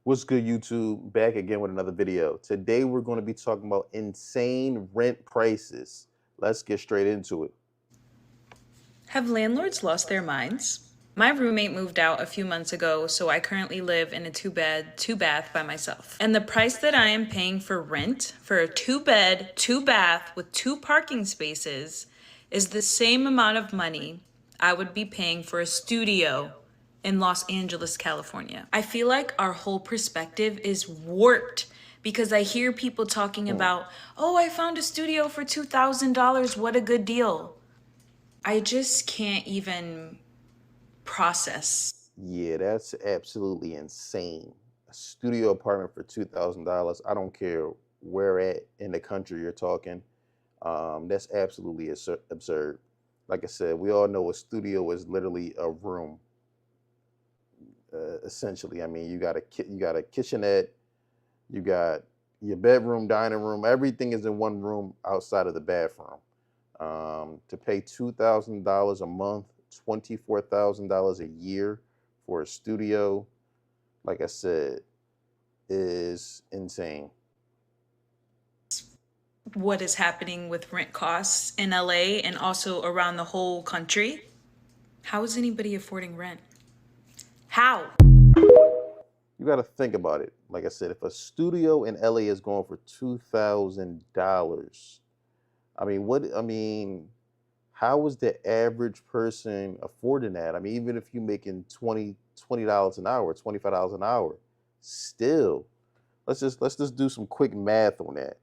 What's good, YouTube? Back again with another video. Today we're going to be talking about insane rent prices. Let's get straight into it. Have landlords lost their minds? My roommate moved out a few months ago, so I currently live in a two-bed, two-bath by myself. And the price that I am paying for rent for a two-bed, two-bath with two parking spaces is the same amount of money I would be paying for a studio in Los Angeles, California. I feel like our whole perspective is warped because I hear people talking about, oh, I found a studio for $2,000. What a good deal. I just can't even process. Yeah, that's absolutely insane. A studio apartment for $2,000. I don't care where at in the country you're talking. That's absolutely absurd. Like I said, we all know a studio is literally a room. Essentially, I mean, you got a kitchenette, you got your bedroom, dining room. Everything is in one room outside of the bathroom. To pay $2,000 a month, $24,000 a year for a studio, like I said, is insane. What is happening with rent costs in LA and also around the whole country? How is anybody affording rent? How? You got to think about it. Like I said, if a studio in LA is going for $2,000, I mean, how is the average person affording that? I mean, even if you're making $20 an hour, $25 an hour, still, let's just do some quick math on that.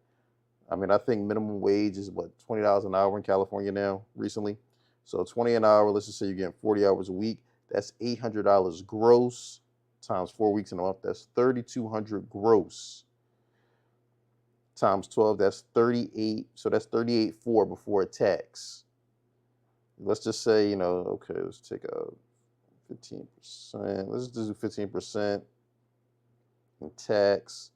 I mean, I think minimum wage is what, $20 an hour in California now recently. So 20 an hour, let's just say you're getting 40 hours a week. That's $800 gross times 4 weeks in a month. That's 3,200 gross times 12. That's 38. So that's 38.4 before tax. Let's just say, okay, let's take a 15%. Let's just do 15% in tax.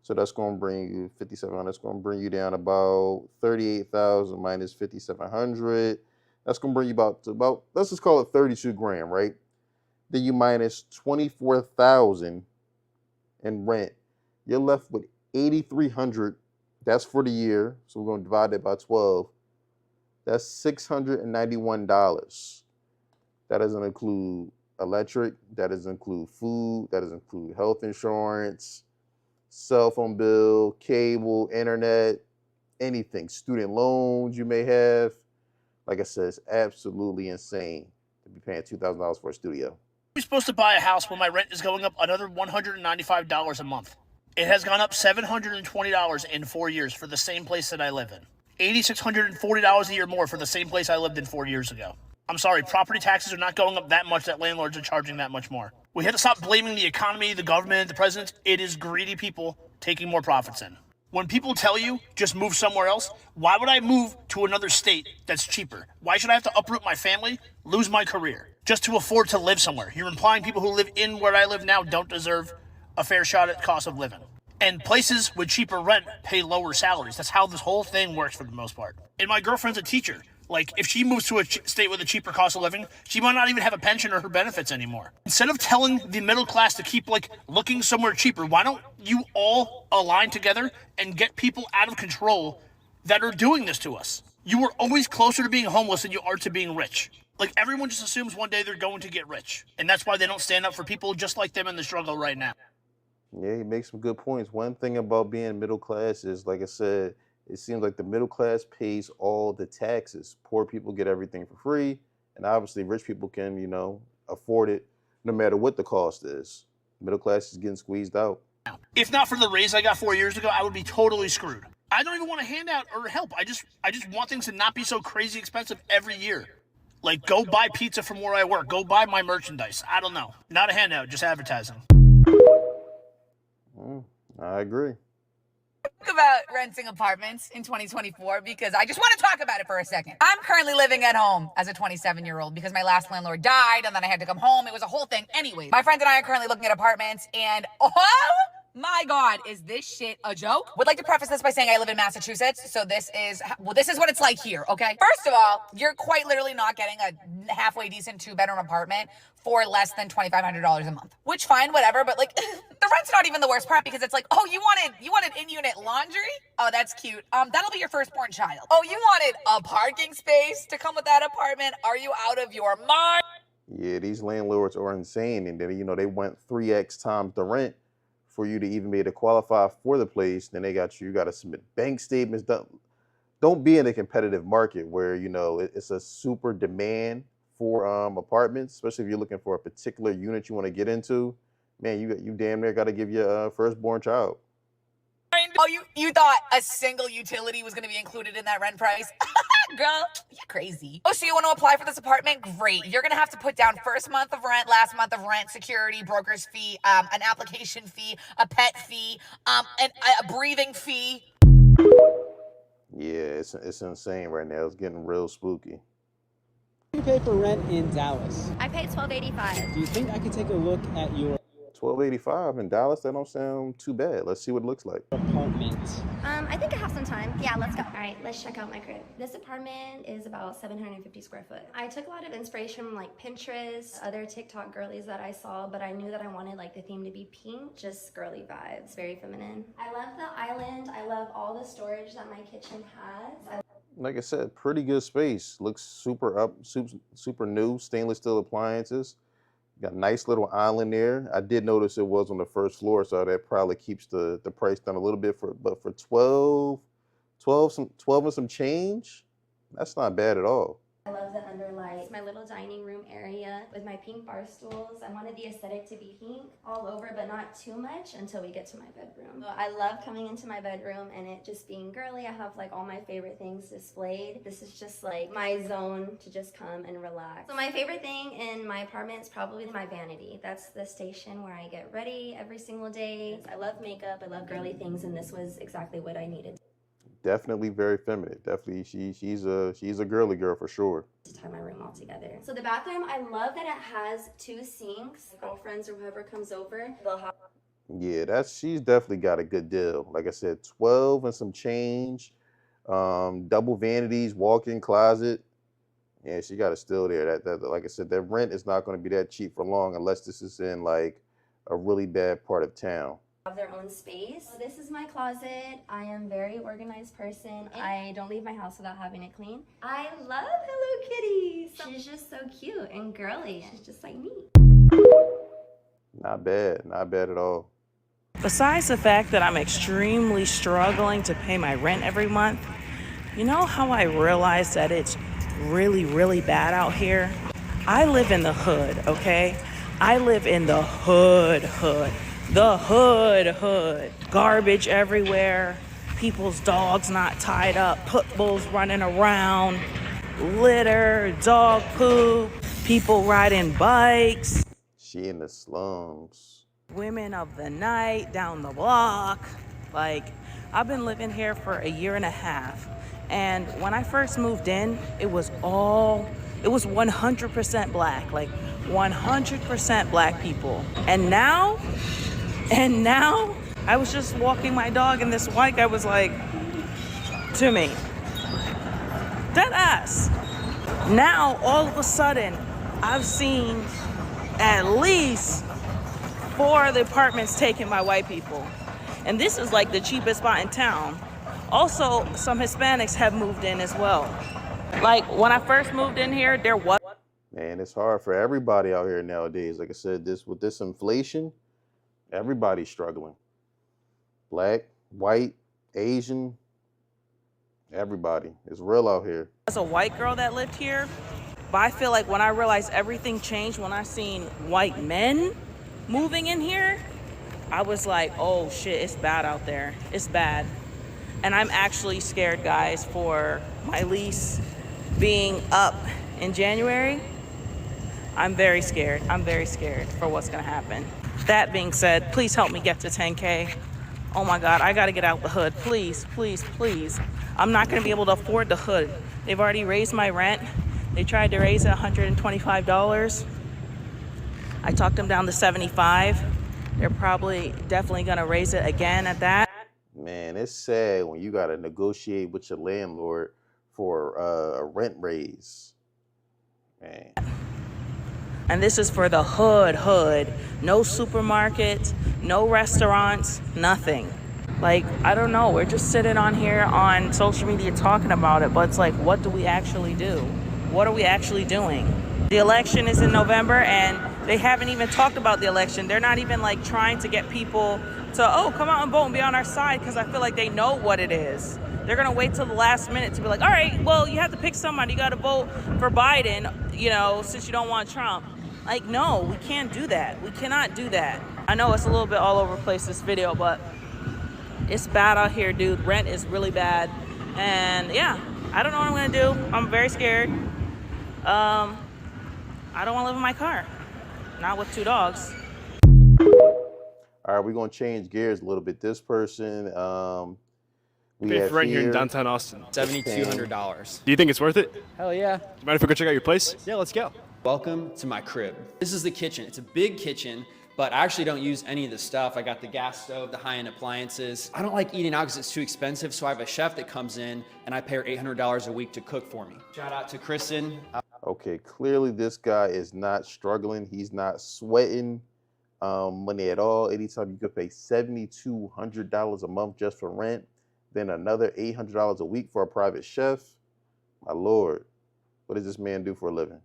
So that's going to bring you 5,700. That's going to bring you down about 38,000 minus 5,700. That's going to bring you about let's just call it 32 grand, right? Then you minus 24,000 in rent. You're left with 8,300. That's for the year. So we're going to divide that by 12. That's $691. That doesn't include electric. That doesn't include food. That doesn't include health insurance, cell phone bill, cable, internet, anything, student loans you may have. Like I said, it's absolutely insane to be paying $2,000 for a studio. I'm supposed to buy a house when my rent is going up another $195 a month. It has gone up $720 in 4 years for the same place that I live in. $8,640 a year more for the same place I lived in 4 years ago. I'm sorry, property taxes are not going up that much that landlords are charging that much more. We have to stop blaming the economy, the government, the president. It is greedy people taking more profits in. When people tell you just move somewhere else, why would I move to another state that's cheaper? Why should I have to uproot my family, lose my career, just to afford to live somewhere? You're implying people who live in where I live now don't deserve a fair shot at cost of living. And places with cheaper rent pay lower salaries. That's how this whole thing works for the most part. And my girlfriend's a teacher. Like, if she moves to a state with a cheaper cost of living, she might not even have a pension or her benefits anymore. Instead of telling the middle class to keep, looking somewhere cheaper, why don't you all align together and get people out of control that are doing this to us? You are always closer to being homeless than you are to being rich. Everyone just assumes one day they're going to get rich. And that's why they don't stand up for people just like them in the struggle right now. Yeah, he makes some good points. One thing about being middle class is, like I said, it seems like the middle class pays all the taxes. Poor people get everything for free, and obviously rich people can, afford it no matter what the cost is. Middle class is getting squeezed out. If not for the raise I got 4 years ago, I would be totally screwed. I don't even want a handout or help. I just want things to not be so crazy expensive every year. Go buy pizza from where I work. Go buy my merchandise. I don't know. Not a handout, just advertising. I agree. About renting apartments in 2024 because I just want to talk about it for a second. I'm currently living at home as a 27-year-old because my last landlord died and then I had to come home. It was a whole thing. Anyway, my friends and I are currently looking at apartments and my God, is this shit a joke? Would like to preface this by saying I live in Massachusetts, so this is what it's like here, okay? First of all, you're quite literally not getting a halfway decent 2-bedroom apartment for less than $2,500 a month. Which, fine, whatever, but the rent's that's not even the worst part because it's like, oh, you wanted in-unit laundry? Oh, that's cute. That'll be your firstborn child. Oh, you wanted a parking space to come with that apartment? Are you out of your mind? Yeah, these landlords are insane, and then they want 3x times the rent for you to even be able to qualify for the place. Then you got to submit bank statements. Don't be in a competitive market where it's a super demand for apartments, especially if you're looking for a particular unit you want to get into. Man, you damn near got to give your firstborn child. Oh, you thought a single utility was going to be included in that rent price? Girl, you're crazy. Oh, so you want to apply for this apartment? Great. You're going to have to put down first month of rent, last month of rent, security, broker's fee, an application fee, a pet fee, a breathing fee. Yeah, it's insane right now. It's getting real spooky. You pay for rent in Dallas. I pay $12.85. Do you think I could take a look at your $12.85 in Dallas. That don't sound too bad. Let's see what it looks like. apartment? I think I have some time. Yeah, let's go. All right, let's check out my crib. This apartment is about 750 square foot. I took a lot of inspiration from like Pinterest, other TikTok girlies that I saw, but I knew that I wanted like the theme to be pink, just girly vibes, very feminine. I love the island. I love all the storage that my kitchen has. Like I said, pretty good space. Looks super new. Stainless steel appliances. Got a nice little island there. I did notice it was on the first floor, so that probably keeps the price down a little bit. But for 12 and some change, that's not bad at all. I love the underlight. My little dining room area with my pink bar stools. I wanted the aesthetic to be pink all over, but not too much until we get to my bedroom. So I love coming into my bedroom and it just being girly. I have like all my favorite things displayed. This is just like my zone to just come and relax. So my favorite thing in my apartment is probably my vanity. That's the station where I get ready every single day. I love makeup. I love girly things, and this was exactly what I needed. Definitely very feminine. Definitely, she's a girly girl for sure. To tie my room all together. So the bathroom, I love that it has 2 sinks. Girlfriends or whoever comes over, they'll have. Yeah, she's definitely got a good deal. Like I said, 12 and some change, double vanities, walk-in closet. Yeah, she got a steal there. That like I said, that rent is not going to be that cheap for long unless this is in like a really bad part of town. Have their own space. So this is my closet. I am a very organized person. I don't leave my house without having it clean. I love Hello Kitty. She's just so cute and girly. She's just like me. Not bad at all. Besides the fact that I'm extremely struggling to pay my rent every month, you know how I realize that it's really, really bad out here? I live in the hood, okay? I live in the hood. The hood. Garbage everywhere. People's dogs not tied up. Pit bulls running around. Litter, dog poop. People riding bikes. She in the slums. Women of the night down the block. Like, I've been living here for a year and a half. And when I first moved in, it was 100% black. Like, 100% black people. And now, I was just walking my dog and this white guy was like, to me, dead ass. Now, all of a sudden, I've seen at least 4 of the apartments taken by white people. And this is like the cheapest spot in town. Also, some Hispanics have moved in as well. Like, when I first moved in here, there was... Man, it's hard for everybody out here nowadays. Like I said, with this inflation, everybody's struggling. Black, white, Asian, everybody. It's real out here. As a white girl that lived here, but I feel like when I realized everything changed when I seen white men moving in here, I was like, oh shit, it's bad out there. It's bad. And I'm actually scared, guys, for my lease being up in January. I'm very scared. I'm very scared for what's gonna happen. That being said, please help me get to 10K. Oh my God, I gotta get out the hood. Please, please, please. I'm not gonna be able to afford the hood. They've already raised my rent. They tried to raise it $125. I talked them down to $75. They're definitely gonna raise it again at that. Man, it's sad when you gotta negotiate with your landlord for a rent raise. Man. And this is for the hood. No supermarkets, no restaurants, nothing. Like, I don't know, we're just sitting on here on social media talking about it, but it's like, what do we actually do? What are we actually doing? The election is in November and they haven't even talked about the election. They're not even like trying to get people to, oh, come out and vote and be on our side, because I feel like they know what it is. They're gonna wait till the last minute to be like, all right, well, you have to pick somebody. You gotta vote for Biden, you know, since you don't want Trump. Like, no, we can't do that. We cannot do that. I know it's a little bit all over the place, this video, but it's bad out here, dude. Rent is really bad. And yeah, I don't know what I'm gonna do. I'm very scared. I don't wanna live in my car. Not with 2 dogs. All right, we're gonna change gears a little bit. This person, we Pay have for rent here in here- downtown Austin. $7,200. Do you think it's worth it? Hell yeah. Do you mind if we go check out your place? Yeah, let's go. Welcome to my crib. This is the kitchen. It's a big kitchen, but I actually don't use any of the stuff. I got the gas stove, the high-end appliances. I don't like eating out because it's too expensive, so I have a chef that comes in and I pay her $800 a week to cook for me. Shout out to Kristen. Okay, clearly this guy is not struggling. He's not sweating money at all. Anytime you could pay $7,200 a month just for rent, then another $800 a week for a private chef. My Lord, what does this man do for a living?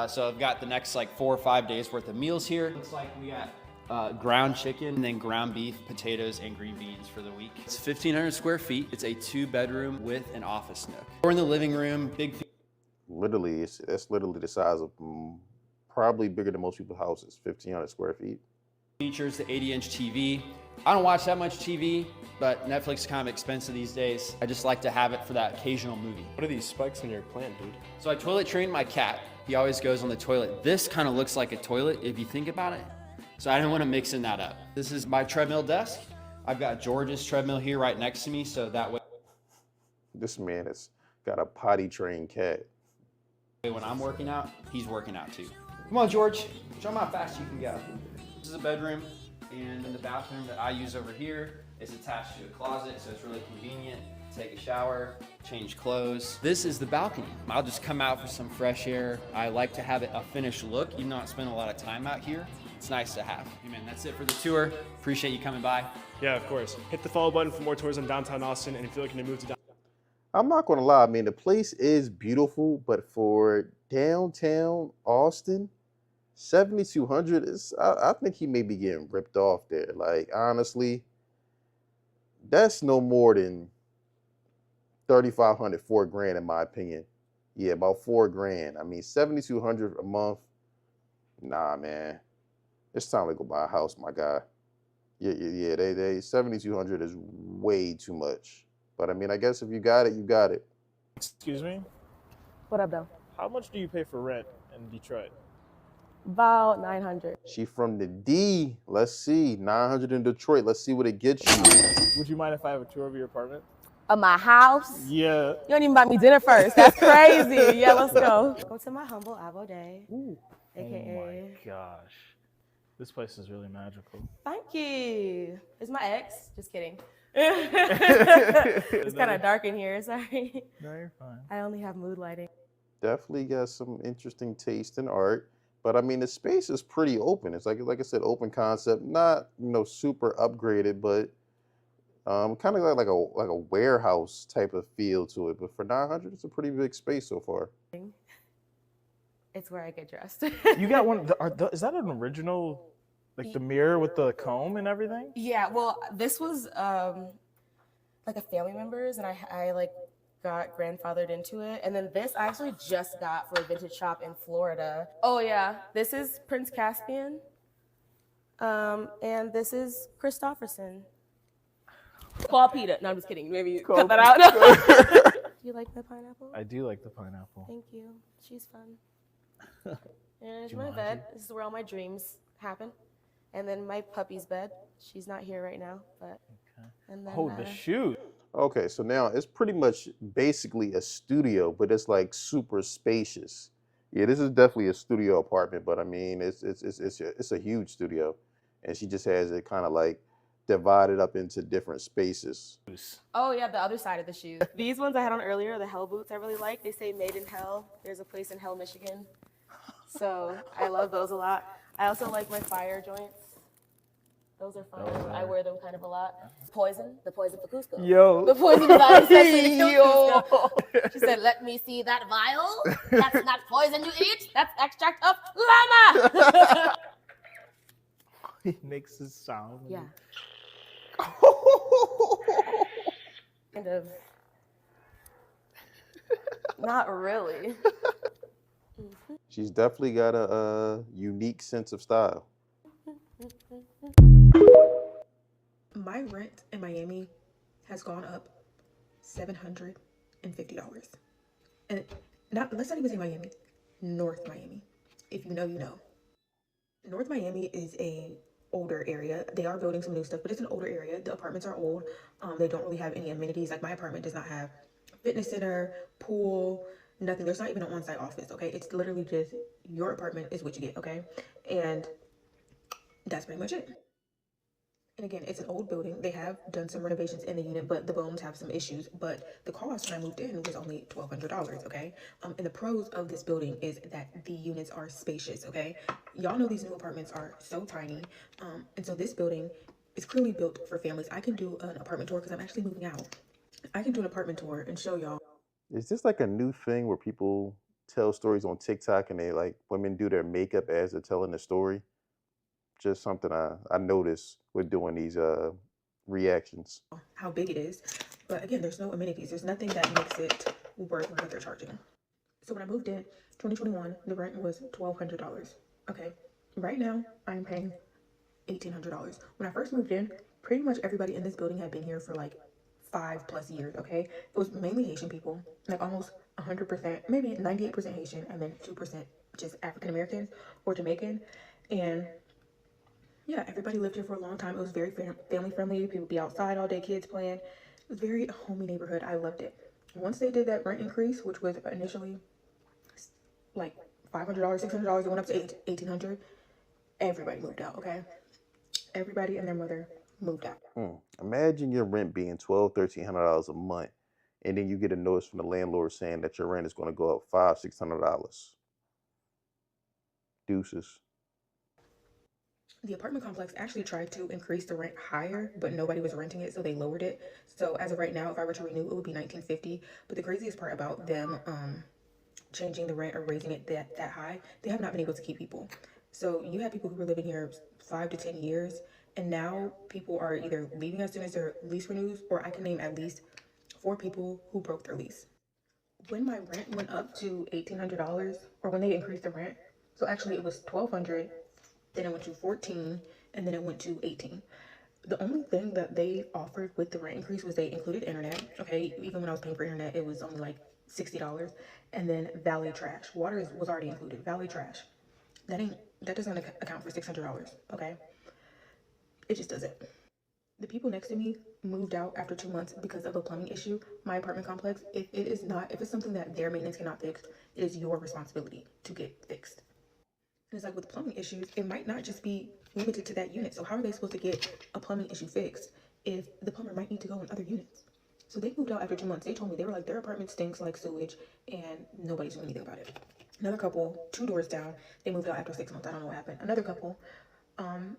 So I've got the next like 4 or 5 days worth of meals here. Looks like we got ground chicken and then ground beef, potatoes, and green beans for the week. It's 1,500 square feet. It's a 2-bedroom with an office nook. We're in the living room, big. Literally, that's literally the size of probably bigger than most people's houses, 1,500 square feet. Features the 80-inch TV. I don't watch that much TV, but Netflix is kind of expensive these days. I just like to have it for that occasional movie. What are these spikes in your plant, dude? So I toilet trained my cat. He always goes on the toilet. This kind of looks like a toilet if you think about it. So I didn't want to mixing that up. This is my treadmill desk. I've got George's treadmill here right next to me, so that way This man has got a potty trained cat. when I'm working out, he's working out too. Come on, George. Show him how fast you can go. This is a bedroom, and then the bathroom that I use over here is attached to a closet, so it's really convenient. Take a shower, change clothes. This is the balcony. I'll just come out for some fresh air. I like to have it a finished look, even though I spend a lot of time out here. It's nice to have. Hey man, that's it for the tour. Appreciate you coming by. Yeah, of course. Hit the follow button for more tours in downtown Austin, and if you're looking to move to I'm not gonna lie, I mean, the place is beautiful, but for downtown Austin, 7,200 is, I think he may be getting ripped off there. Like, honestly, that's no more than 3,500, $4,000 in my opinion. Yeah, about $4,000. I mean, 7,200 a month. Nah, man. It's time to go buy a house, my guy. Yeah. They 7,200 is way too much. But I mean, I guess if you got it, you got it. Excuse me? What up, though? How much do you pay for rent in Detroit? About 900. She from the D. Let's see. 900 in Detroit. Let's see what it gets you. Would you mind if I have a tour of your apartment? Of my house? Yeah. You don't even buy me dinner first. That's crazy. Yeah, let's go. Go to my humble Avo Day. Ooh. AKA. Oh my gosh. This place is really magical. Thank you. It's my ex. Just kidding. It's kind of dark in here. Sorry. No, you're fine. I only have mood lighting. Definitely got some interesting taste in art. But I mean, the space is pretty open. It's like I said, open concept. Not, super upgraded, but kind of like a warehouse type of feel to it. But for 900, it's a pretty big space so far. It's where I get dressed. You got one. Is that an original, like the mirror with the comb and everything? Yeah, well, this was like a family member's, and I like got grandfathered into it. And then this I actually just got for a vintage shop in Florida. Oh yeah, this is Prince Caspian, and this is Christopherson. Paul Peter. No, I'm just kidding. Maybe you cut that out. Do you like the pineapple? I do like the pineapple. Thank you. She's fun. And it's my bed. This is where all my dreams happen. And then my puppy's bed. She's not here right now, but. Okay. And then, Oh, the shoe. Okay, so now it's pretty much basically a studio, but it's like super spacious. Yeah, this is definitely a studio apartment, but I mean, it's a huge studio, and she just has it kind of like divided up into different spaces. Oh yeah, the other side of the shoes. These ones I had on earlier, the Hell boots I really like. They say made in Hell. There's a place in Hell, Michigan. So I love those a lot. I also like my fire joints. Those are fun. I wear them kind of a lot. Poison, the poison for Cusco. Yo. The poison device especially to kill Cusco. She said, "Let me see that vial. That's not poison, you idiot. That's extract of llama." He makes this sound. Yeah. Kind of. Not really. She's definitely got a unique sense of style. My rent in Miami has gone up $750. And let's not even say Miami, North Miami. If you know, you know. North Miami is a older area. They are building some new stuff, but it's an older area. The apartments are old. They don't really have any amenities. Like my apartment does not have fitness center, pool, nothing. There's not even an on-site office, okay? It's literally just your apartment is what you get, okay? And that's pretty much it. And again, it's an old building. They have done some renovations in the unit, but the bones have some issues. But the cost when I moved in was only $1,200, okay? And the pros of this building is that the units are spacious, okay? Y'all know these new apartments are so tiny. And so this building is clearly built for families. I can do an apartment tour because I'm actually moving out. I can do an apartment tour and show y'all. Is this like a new thing where people tell stories on TikTok and they like women do their makeup as they're telling the story? Just something I noticed with doing these reactions. How big it is. But again, there's no amenities. There's nothing that makes it worth what they're charging. So when I moved in 2021, the rent was $1,200. Okay. Right now, I'm paying $1,800. When I first moved in, pretty much everybody in this building had been here for like 5+ years, okay? It was mainly Haitian people, like almost 100%, maybe 98% Haitian, and then 2% just African Americans or Jamaican. And yeah, everybody lived here for a long time. It was very family friendly. People would be outside all day, kids playing. It was a very homey neighborhood. I loved it. Once they did that rent increase, which was initially like $500, $600, it went up to $1,800. Everybody moved out, okay? Everybody and their mother moved out. Imagine your rent being $1,200, $1,300 a month, and then you get a notice from the landlord saying that your rent is going to go up $500, $600. Deuces. The apartment complex actually tried to increase the rent higher, but nobody was renting it, so they lowered it. So as of right now, if I were to renew, it would be $1,950. But the craziest part about them changing the rent or raising it that high, they have not been able to keep people. So you have people who were living here 5 to 10 years, and now people are either leaving as soon as their lease renews, or I can name at least 4 people who broke their lease. When my rent went up to $1,800, or when they increased the rent, so actually it was $1,200. Then it went to $14, and then it went to $18. The only thing that they offered with the rent increase was they included internet. Okay, even when I was paying for internet, it was only like $60. And then valet trash. Water was already included. Valet trash. That doesn't account for $600. Okay, it just doesn't. The people next to me moved out after 2 months because of a plumbing issue. My apartment complex, if it's something that their maintenance cannot fix, it is your responsibility to get fixed. It's like with plumbing issues, it might not just be limited to that unit. So how are they supposed to get a plumbing issue fixed if the plumber might need to go in other units? So they moved out after 2 months. They told me, they were like, their apartment stinks like sewage and nobody's doing anything about it. Another couple, 2 doors down, they moved out after 6 months. I don't know what happened. Another couple,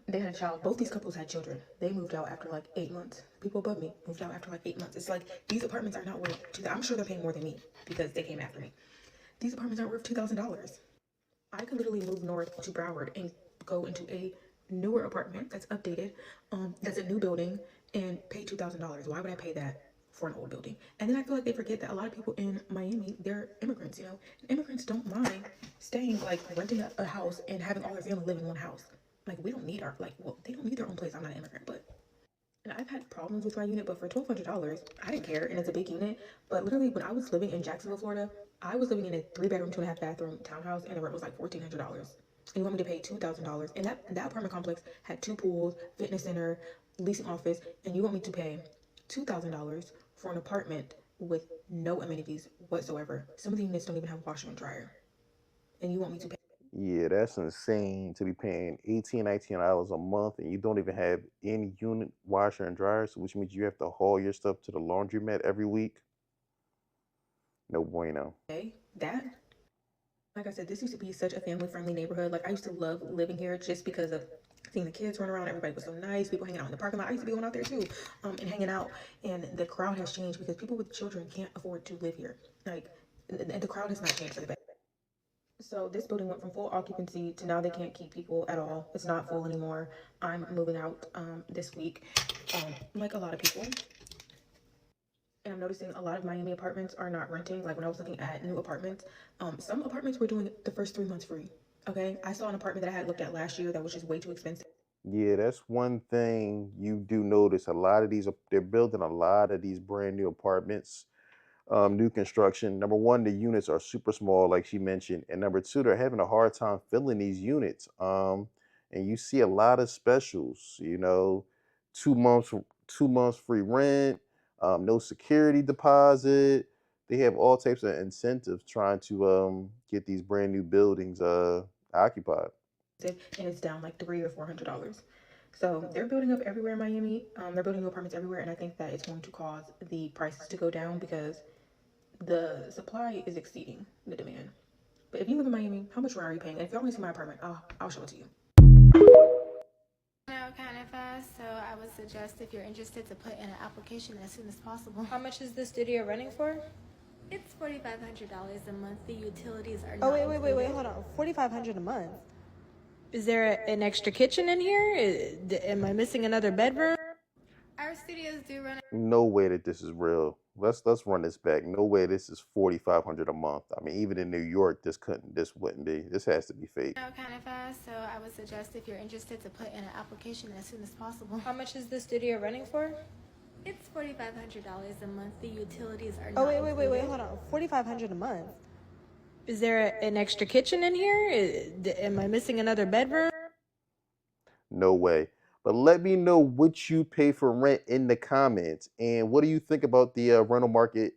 they had a child. Both these couples had children. They moved out after like 8 months. People above me moved out after like 8 months. It's like, these apartments are not worth I'm sure they're paying more than me because they came after me. These apartments aren't worth $2,000. I could literally move north to Broward and go into a newer apartment that's updated, that's a new building, and pay $2,000. Why would I pay that for an old building? And then I feel like they forget that a lot of people in Miami, they're immigrants, you know? Immigrants don't mind staying, like, renting a house and having all their family live in one house. Like, we don't need they don't need their own place. I'm not an immigrant, but... And I've had problems with my unit, but for $1,200, I didn't care, and it's a big unit. But literally, when I was living in Jacksonville, Florida, I was living in a 3-bedroom, 2.5-bathroom townhouse, and the rent was like $1,400. And you want me to pay $2,000, and that apartment complex had 2 pools, fitness center, leasing office, and you want me to pay $2,000 for an apartment with no amenities whatsoever. Some of the units don't even have a washer and dryer, and you want me to pay. Yeah, that's insane to be paying $18, $19 a month, and you don't even have any unit washer and dryer, so which means you have to haul your stuff to the laundromat every week. No bueno. Okay, that Like I said, this used to be such a family-friendly neighborhood. Like, I used to love living here just because of seeing the kids run around. Everybody was so nice. People hanging out in the parking lot. I used to be going out there too, and hanging out. And the crowd has changed because people with children can't afford to live here. Like, and the crowd has not changed for the better. So this building went from full occupancy to now they can't keep people at all. It's not full anymore. I'm moving out this week, like a lot of people. And I'm noticing a lot of Miami apartments are not renting. Like when I was looking at new apartments, some apartments were doing the first 3 months free. Okay, I saw an apartment that I had looked at last year that was just way too expensive. Yeah, that's one thing you do notice. A lot of these, they're building a lot of these brand new apartments, new construction. Number one, the units are super small, like she mentioned, and number two, they're having a hard time filling these units. And you see a lot of specials. 2 months, 2 months free rent, no security deposit. They have all types of incentives trying to get these brand new buildings occupied. And it's down like $300 or $400. So they're building up everywhere in Miami. They're building new apartments everywhere, and I think that it's going to cause the prices to go down because the supply is exceeding the demand. But if you live in Miami, how much rent are you paying? And if y'all want to see my apartment, I'll show it to you. Now kind of fast, so I would suggest if you're interested to put in an application as soon as possible. How much is the studio renting for? It's $4,500 a month. The utilities are Oh, not wait, included. hold on. $4,500 a month. Is there an extra kitchen in here? Am I missing another bedroom? Our studios do run. No way that this is real. Let's run this back. No way this is $4,500 a month. I mean, even in New York, this wouldn't be. This has to be fake. Now kind of fast, so I would suggest if you're interested to put in an application as soon as possible. How much is the studio renting for? It's $4,500 a month. The utilities are Oh, not wait, included. hold on. $4,500 a month. Is there an extra kitchen in here? Am I missing another bedroom? No way. But let me know what you pay for rent in the comments. And what do you think about the rental market,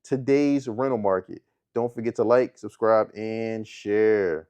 today's rental market? Don't forget to like, subscribe, and share.